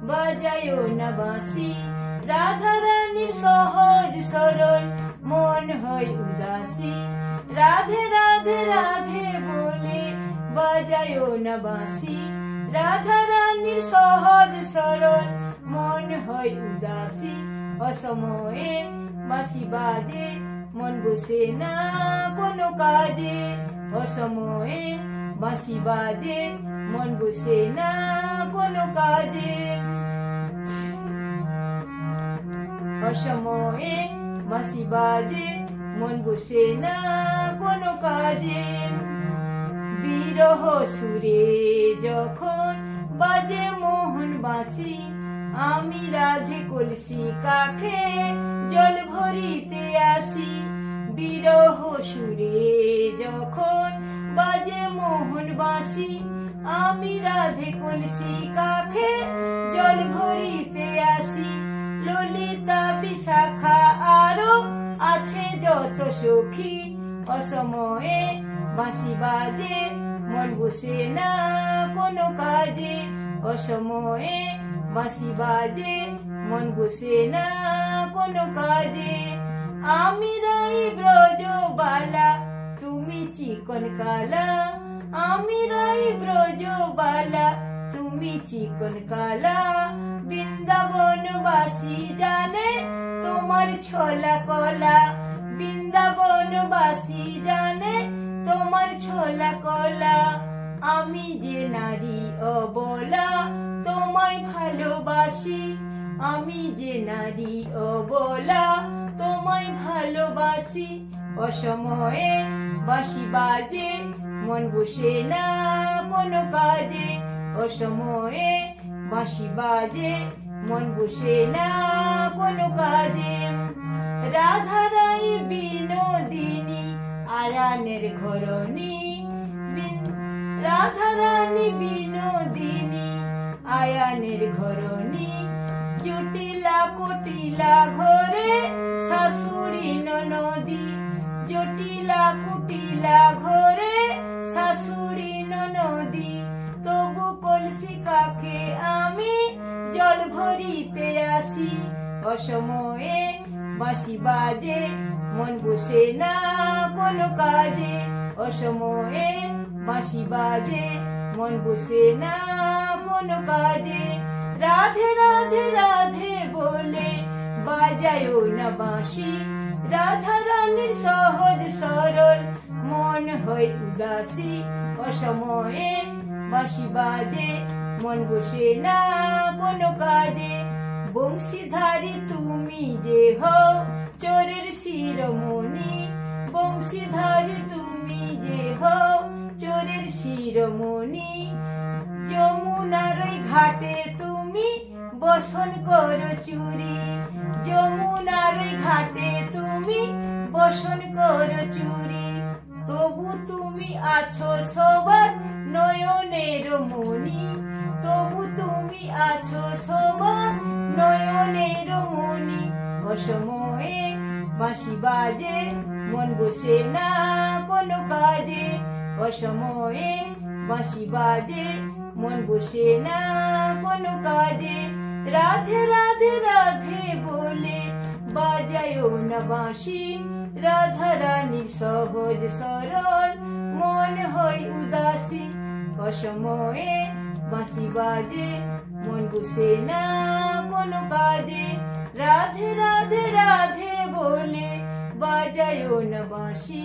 বাজায়ো না বাঁশি। রাধা রানীর সহজ সরল মন হয় উদাসী। রাধে রাধে রাধে বলে বাজায়ো না বাঁশি। রাধা রানীর সহজ সরল মন হয় উদাসী। অসময়ে বাঁশি বাজে মন বসে না কোনো কাজে। অসময়ে বাঁশি বাজে মন বসে না কোনো কাজে। অসময়ে বাঁশি বাজে মন বসে না কোনো কাজে। বিরহ সুরে যখন বাজে মোহন বাঁশি, আমি রাধে কলসি কাখে জল ভরিতে আসি। বিরহ সুরে যখন বাজে মোহন বাঁশি, আমি রাধে কলসি কাখে জল ভরিতে আসি। ললিতা বিশাখা আরো আছে যত সখী, অসময়ে বাঁশি বাজে মন বসে না কোনো কাজে। অসময়ে বাঁশি বাজে মন বসে না কোনো কাজে। আমি রাই ব্রজবালা তুমি চিকন কালা। আমি রাই ব্রজবালা তুমি চিকন কালা। বৃন্দাবনবাসী জানে তোমার ছলা কলা। বৃন্দাবনবাসী জানে তোমার ছলা কলা। আমি যে নারী অবলা তোমায় ভালোবাসি। আমি যে নারী অবলা তোমায় ভালোবাসি। অসময়ে বাঁশি বাজে মন বসে না কোনো কাজে। অসময়ে বাঁশি বাজে মন বসে না কোনো কাজে। রাধা রাই বিনোদিনী আয়ানের ঘরণী। রাধা রানী বিনোদিনী আয়ানের ঘরণী। জটিলা কুটিলা ঘরে শাশুড়ি ননদী। জটিলা কুটিলা ঘরে শাশুড়ি ননদী। তবু কলসি কাখে আমি জল ভরিতে আসি। অসময়ে বাঁশি বাজে মন বসে না কোনো কাজে। অসময়ে বাঁশি বাজে মন বসে না কোনো কাজে। রাধে রাধে রাধে বলে বাজায়ো না বাঁশি। রাধা রানীর সহজ সরল মন হয় উদাসী। অসময়ে বাঁশি বাজে মন বসে না কোনো কাজে। বংশীধারী তুমি যে হও চোরের শিরোমণি। বংশীধারী তুমি যে হও চোরের শিরোমণি। যমুনার ওই ঘাটে তুমি বসন করো চুরি। যমুনার ওই ঘাটে তুমি বসন করো চুরি। তবু তুমি আছো সবার নয়নের মণি। তবু তুমি আছো সবার নয়নের মণি। অসময়ে বাঁশি বাজে মন বসে না কোনো কাজে। অসময়ে বাঁশি বাজে মন বসে না কোনো কাজে। রাধে রাধে রাধে বলে বাজায়ো না বাঁশি। রাধা রানীর সহজ সরল মন হয় উদাসী। অসময়ে বাঁশি বাজে মন বসে না কোনো কাজে। রাধে রাধে রাধে বলে বাজায়ো না বাঁশি।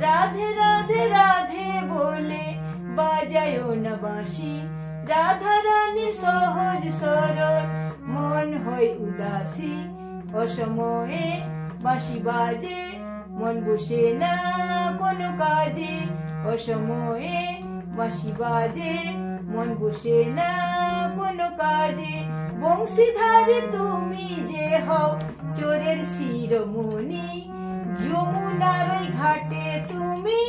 রাধে রাধে রাধে বলে বাজায়ো না বাঁশি। রাধা রানীর সহজ সরল মন হয় উদাসী। অসময়ে বাঁশি বাজে মন বসে না কোনো কাজে। অসময়ে বাঁশি বাজে মন বসে না কোনো কাজে। বংশীধারী তুমি যে হও চোরের শিরোমণি। যমুনার ওই ঘাটে তুমি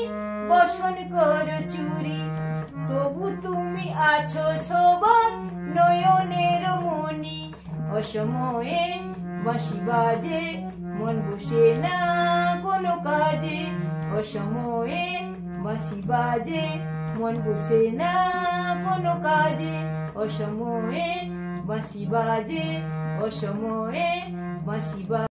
বসন করো চুরি। তবু তুমি আছো সবার নয়নের মণি। অসময়ে বাঁশি বাজে মন বসে না কোনো কাজে। অসময়ে বাঁশি বাজে মন বসে না কোনো কাজে। অসময়ে বাঁশি বাজে অসময়ে বাঁশি বাজে।